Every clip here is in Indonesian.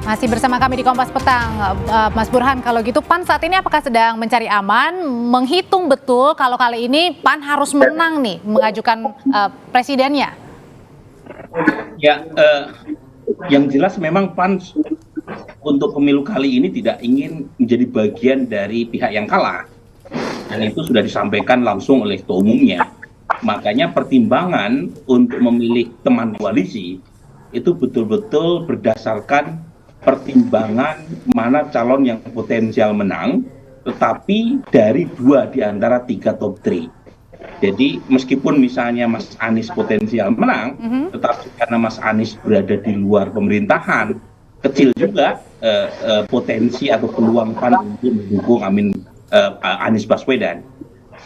Masih bersama kami di Kompas Petang, Mas Burhan. Kalau gitu PAN saat ini apakah sedang mencari aman, menghitung betul kalau kali ini PAN harus menang nih, mengajukan presidennya? Ya, yang jelas memang PAN untuk pemilu kali ini tidak ingin menjadi bagian dari pihak yang kalah. Dan itu sudah disampaikan langsung oleh ketua umumnya. Makanya pertimbangan untuk memilih teman koalisi itu betul-betul berdasarkan pertimbangan mana calon yang potensial menang, tetapi dari 2 di antara 3 top 3. Jadi meskipun misalnya Mas Anies potensial menang, tetapi karena Mas Anies berada di luar pemerintahan, kecil juga potensi atau peluang PAN untuk mendukung Anies Baswedan.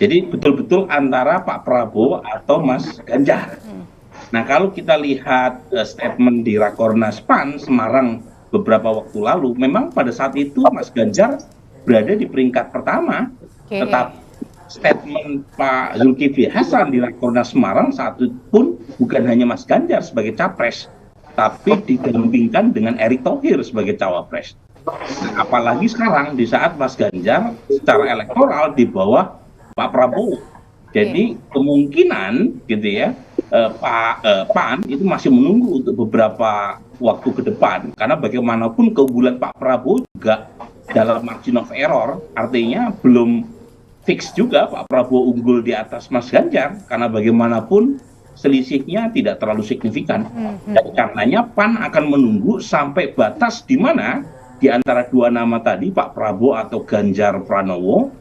Jadi betul-betul antara Pak Prabowo atau Mas Ganjar. Nah, kalau kita lihat statement di Rakornas PAN Semarang beberapa waktu lalu, memang pada saat itu Mas Ganjar berada di peringkat pertama, tetapi statement Pak Zulkifli Hasan di Rakornas Semarang saat itu pun bukan hanya Mas Ganjar sebagai capres, tapi didampingkan dengan Erick Thohir sebagai cawapres. Nah, apalagi sekarang di saat Mas Ganjar secara elektoral di bawah Pak Prabowo. Jadi kemungkinan gitu ya, PAN itu masih menunggu untuk beberapa waktu ke depan, karena bagaimanapun keunggulan Pak Prabowo juga dalam margin of error, artinya belum fix juga Pak Prabowo unggul di atas Mas Ganjar, karena bagaimanapun selisihnya tidak terlalu signifikan. Dan karenanya PAN akan menunggu sampai batas di mana di antara 2 nama tadi, Pak Prabowo atau Ganjar Pranowo,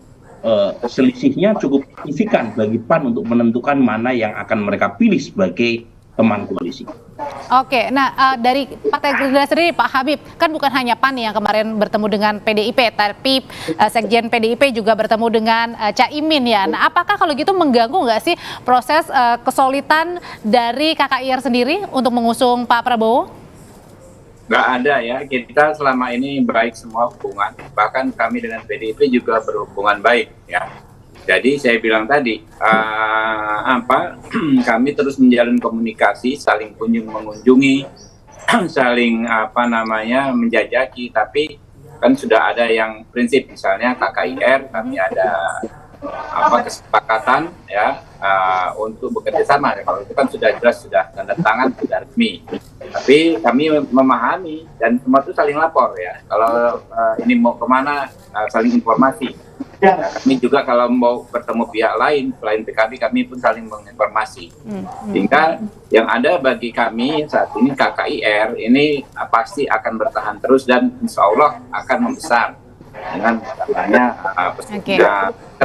selisihnya cukup signifikan bagi PAN untuk menentukan mana yang akan mereka pilih sebagai teman koalisi. Oke, nah dari Partai Gerindra sendiri Pak Habib, kan bukan hanya PAN yang kemarin bertemu dengan PDIP, tapi Sekjen PDIP juga bertemu dengan Caimin ya. Nah, apakah kalau gitu mengganggu nggak sih proses kesolidan dari KKIR sendiri untuk mengusung Pak Prabowo? Nggak ada ya, kita selama ini baik semua hubungan, bahkan kami dengan PDIP juga berhubungan baik ya. Jadi saya bilang tadi, kami terus menjalin komunikasi, saling mengunjungi, saling menjajaki, tapi kan sudah ada yang prinsip, misalnya KKIR, kami ada kesepakatan ya untuk bekerja sama. Kalau itu kan sudah jelas, sudah tanda tangan, sudah resmi. Tapi kami memahami dan semua itu saling lapor ya. Kalau ini mau kemana, saling informasi. Ya, kami juga kalau mau bertemu pihak lain selain PKB, kami pun saling menginformasi. Sehingga yang ada bagi kami saat ini KKIR ini pasti akan bertahan terus dan insya Allah akan membesar dengan adanya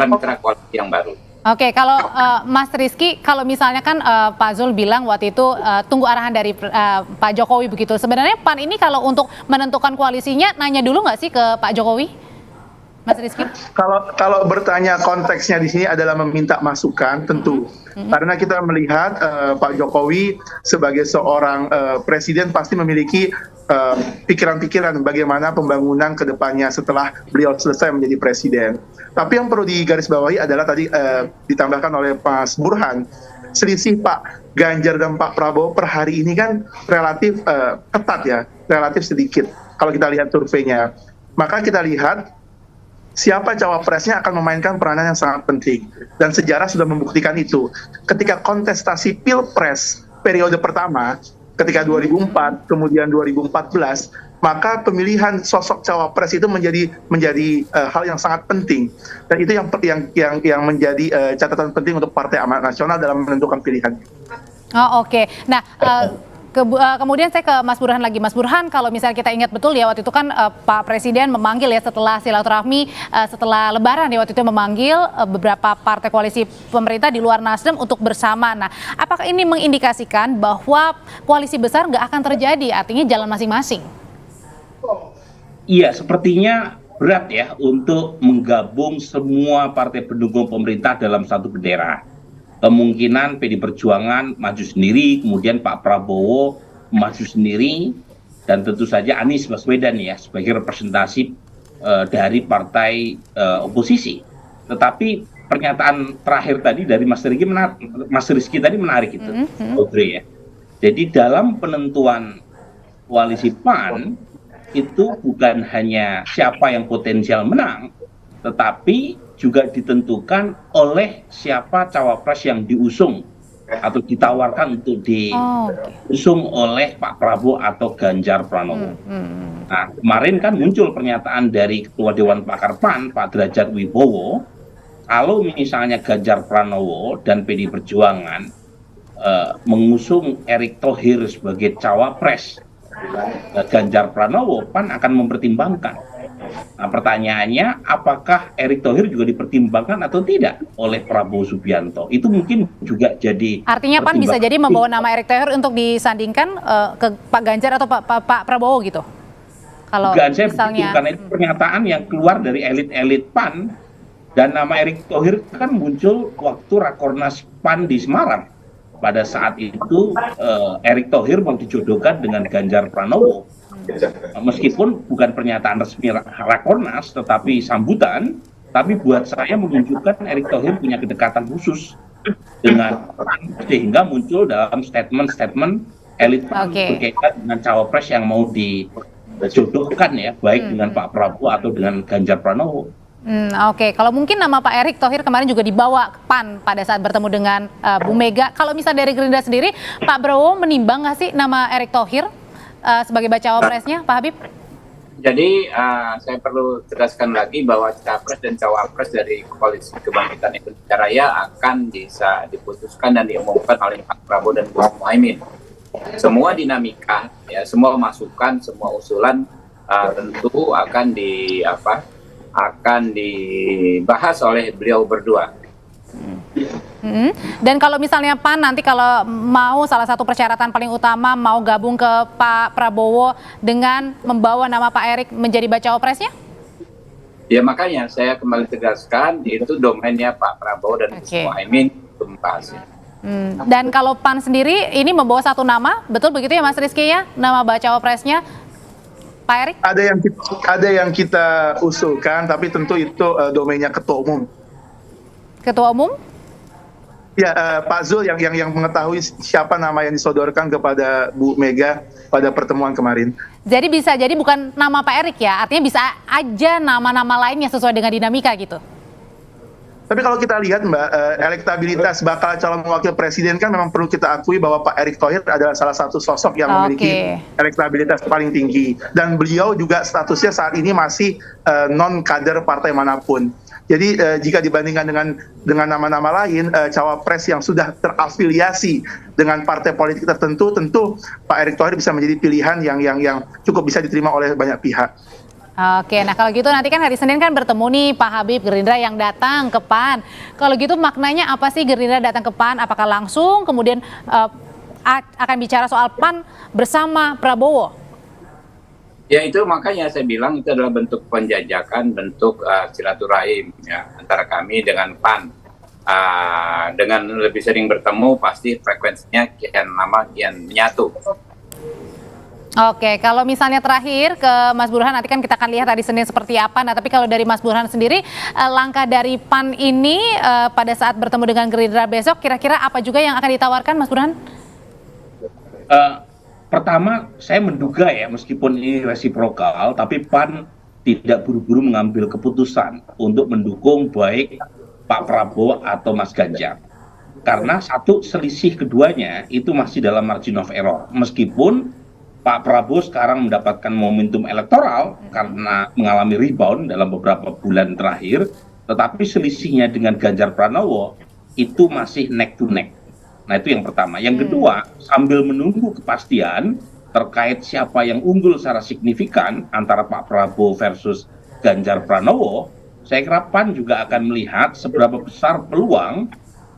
mitra koalisi yang baru. Oke, kalau Mas Rizky, kalau misalnya kan Pak Zul bilang waktu itu tunggu arahan dari Pak Jokowi begitu. Sebenarnya PAN ini kalau untuk menentukan koalisinya nanya dulu nggak sih ke Pak Jokowi? Mas Rizky? Kalau bertanya konteksnya di sini adalah meminta masukan, tentu. Karena kita melihat Pak Jokowi sebagai seorang presiden pasti memiliki pikiran-pikiran bagaimana pembangunan ke depannya setelah beliau selesai menjadi presiden. Tapi yang perlu digarisbawahi adalah tadi ditambahkan oleh Mas Burhan, selisih Pak Ganjar dan Pak Prabowo per hari ini kan relatif ketat ya, relatif sedikit kalau kita lihat surveinya. Maka kita lihat siapa cawapresnya akan memainkan peranan yang sangat penting. Dan sejarah sudah membuktikan itu. Ketika kontestasi Pilpres periode pertama, ketika 2004, kemudian 2014, maka pemilihan sosok cawapres itu menjadi hal yang sangat penting. Dan itu yang menjadi catatan penting untuk Partai Amanat Nasional dalam menentukan pilihan. Oh, oke. Nah, kemudian saya ke Mas Burhan lagi. Mas Burhan, kalau misalnya kita ingat betul ya, waktu itu kan Pak Presiden memanggil ya setelah silaturahmi, setelah Lebaran ya, waktu itu memanggil beberapa partai koalisi pemerintah di luar Nasdem untuk bersama. Nah, apakah ini mengindikasikan bahwa koalisi besar nggak akan terjadi, artinya jalan masing-masing? Iya, sepertinya berat ya untuk menggabung semua partai pendukung pemerintah dalam satu bendera. Kemungkinan PD Perjuangan maju sendiri, kemudian Pak Prabowo maju sendiri, dan tentu saja Anies Baswedan ya sebagai representasi dari partai oposisi. Tetapi pernyataan terakhir tadi dari Mas Rizky tadi menarik itu, Audrey ya. Jadi dalam penentuan koalisi PAN itu bukan hanya siapa yang potensial menang, tetapi juga ditentukan oleh siapa cawapres yang diusung atau ditawarkan untuk diusung oleh Pak Prabowo atau Ganjar Pranowo. Nah, kemarin kan muncul pernyataan dari Ketua Dewan Pakar PAN, Pak Derajat Wibowo, kalau misalnya Ganjar Pranowo dan PD Perjuangan mengusung Erick Thohir sebagai cawapres Ganjar Pranowo, PAN akan mempertimbangkan. Nah, pertanyaannya, apakah Erick Thohir juga dipertimbangkan atau tidak oleh Prabowo Subianto? Itu mungkin juga jadi. Artinya PAN bisa jadi membawa nama Erick Thohir untuk disandingkan ke Pak Ganjar atau Pak Prabowo gitu? Kalau saya misalnya, karena itu pernyataan yang keluar dari elit-elit PAN, dan nama Erick Thohir kan muncul waktu Rakornas PAN di Semarang. Pada saat itu Erick Thohir mau dijodohkan dengan Ganjar Pranowo. Meskipun bukan pernyataan resmi Rakornas, tetapi sambutan, tapi buat saya menunjukkan Erick Thohir punya kedekatan khusus dengan PAN, sehingga muncul dalam statement-statement elit PAN berkaitan dengan cawapres yang mau dijodohkan ya, baik dengan Pak Prabowo atau dengan Ganjar Pranowo. Oke, kalau mungkin nama Pak Erick Thohir kemarin juga dibawa ke PAN pada saat bertemu dengan Bu Mega. Kalau misalnya dari Gerindra sendiri, Pak Prabowo menimbang nggak sih nama Erick Thohir sebagai bacawa presnya, Pak Habib? Jadi saya perlu tegaskan lagi bahwa capres dan cawapres dari Koalisi Kebangkitan Indonesia Raya akan bisa diputuskan dan diumumkan oleh Pak Prabowo dan Gus Muhaimin. Semua dinamika, ya, semua masukan, semua usulan tentu akan dibahas oleh beliau berdua. Dan kalau misalnya PAN nanti kalau mau salah satu persyaratan paling utama mau gabung ke Pak Prabowo dengan membawa nama Pak Erick menjadi bacawa presnya? Ya makanya saya kembali tegaskan itu domainnya Pak Prabowo dan Gus Muhaimin untuk membahasnya. Dan kalau PAN sendiri ini membawa satu nama, betul begitu ya Mas Rizky ya, nama bacawa presnya Pak Erick? Ada yang kita usulkan, tapi tentu itu domainnya Ketua Umum. Ketua Umum? Ya, Pak Zul yang mengetahui siapa nama yang disodorkan kepada Bu Mega pada pertemuan kemarin. Jadi bisa jadi bukan nama Pak Erick ya, artinya bisa aja nama-nama lainnya sesuai dengan dinamika gitu. Tapi kalau kita lihat Mbak, elektabilitas bakal calon wakil presiden kan memang perlu kita akui bahwa Pak Erick Thohir adalah salah satu sosok yang memiliki elektabilitas paling tinggi. Dan beliau juga statusnya saat ini masih non-kader partai manapun. Jadi jika dibandingkan dengan nama-nama lain, cawapres yang sudah terafiliasi dengan partai politik tertentu, tentu Pak Erick Thohir bisa menjadi pilihan yang cukup bisa diterima oleh banyak pihak. Oke, nah kalau gitu nanti kan hari Senin kan bertemu nih Pak Habib Gerindra yang datang ke PAN. Kalau gitu maknanya apa sih Gerindra datang ke PAN? Apakah langsung kemudian akan bicara soal PAN bersama Prabowo? Ya itu makanya saya bilang itu adalah bentuk penjajakan, bentuk silaturahim ya, antara kami dengan PAN. Dengan lebih sering bertemu pasti frekuensinya kian lama kian menyatu. Oke, kalau misalnya terakhir ke Mas Burhan, nanti kan kita akan lihat hari Senin seperti apa. Nah, tapi kalau dari Mas Burhan sendiri, langkah dari PAN ini pada saat bertemu dengan Gerindra besok, kira-kira apa juga yang akan ditawarkan, Mas Burhan? Pertama, saya menduga ya, meskipun ini resiprokal, tapi PAN tidak buru-buru mengambil keputusan untuk mendukung baik Pak Prabowo atau Mas Ganjar. Karena satu, selisih keduanya itu masih dalam margin of error. Meskipun Pak Prabowo sekarang mendapatkan momentum elektoral karena mengalami rebound dalam beberapa bulan terakhir, tetapi selisihnya dengan Ganjar Pranowo itu masih neck to neck. Nah itu yang pertama. Yang kedua, sambil menunggu kepastian terkait siapa yang unggul secara signifikan antara Pak Prabowo versus Ganjar Pranowo, saya kira PAN juga akan melihat seberapa besar peluang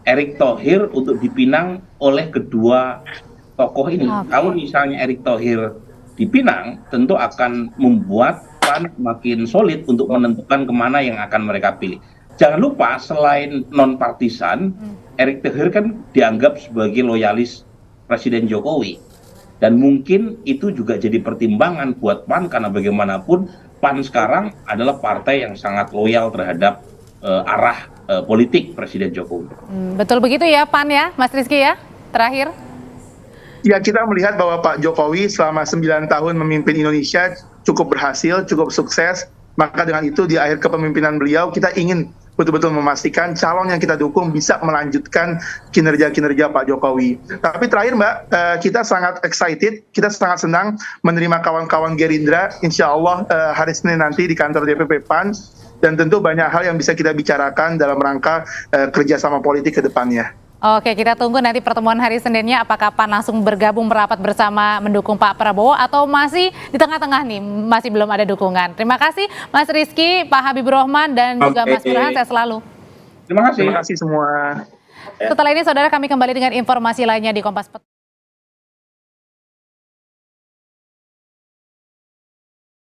Erick Thohir untuk dipinang oleh kedua tokoh ini. Kalau misalnya Erick Thohir dipinang, tentu akan membuat PAN makin solid untuk menentukan kemana yang akan mereka pilih. Jangan lupa, selain non-partisan, Erick Thohir kan dianggap sebagai loyalis Presiden Jokowi. Dan mungkin itu juga jadi pertimbangan buat PAN, karena bagaimanapun PAN sekarang adalah partai yang sangat loyal terhadap arah politik Presiden Jokowi. Betul begitu ya PAN ya, Mas Rizky ya? Terakhir. Ya, kita melihat bahwa Pak Jokowi selama 9 tahun memimpin Indonesia cukup berhasil, cukup sukses. Maka dengan itu di akhir kepemimpinan beliau kita ingin betul-betul memastikan calon yang kita dukung bisa melanjutkan kinerja-kinerja Pak Jokowi. Tapi terakhir Mbak, kita sangat excited, kita sangat senang menerima kawan-kawan Gerindra, insya Allah hari Senin nanti di kantor DPP PAN, dan tentu banyak hal yang bisa kita bicarakan dalam rangka kerjasama politik ke depannya. Oke, kita tunggu nanti pertemuan hari Seninnya apakah PAN langsung bergabung merapat bersama mendukung Pak Prabowo atau masih di tengah-tengah nih, masih belum ada dukungan. Terima kasih Mas Rizky, Pak Habibur Rahman, dan juga Mas Burhan, saya selalu. Terima kasih. Terima kasih semua. Setelah ini saudara kami kembali dengan informasi lainnya di Kompas Petang.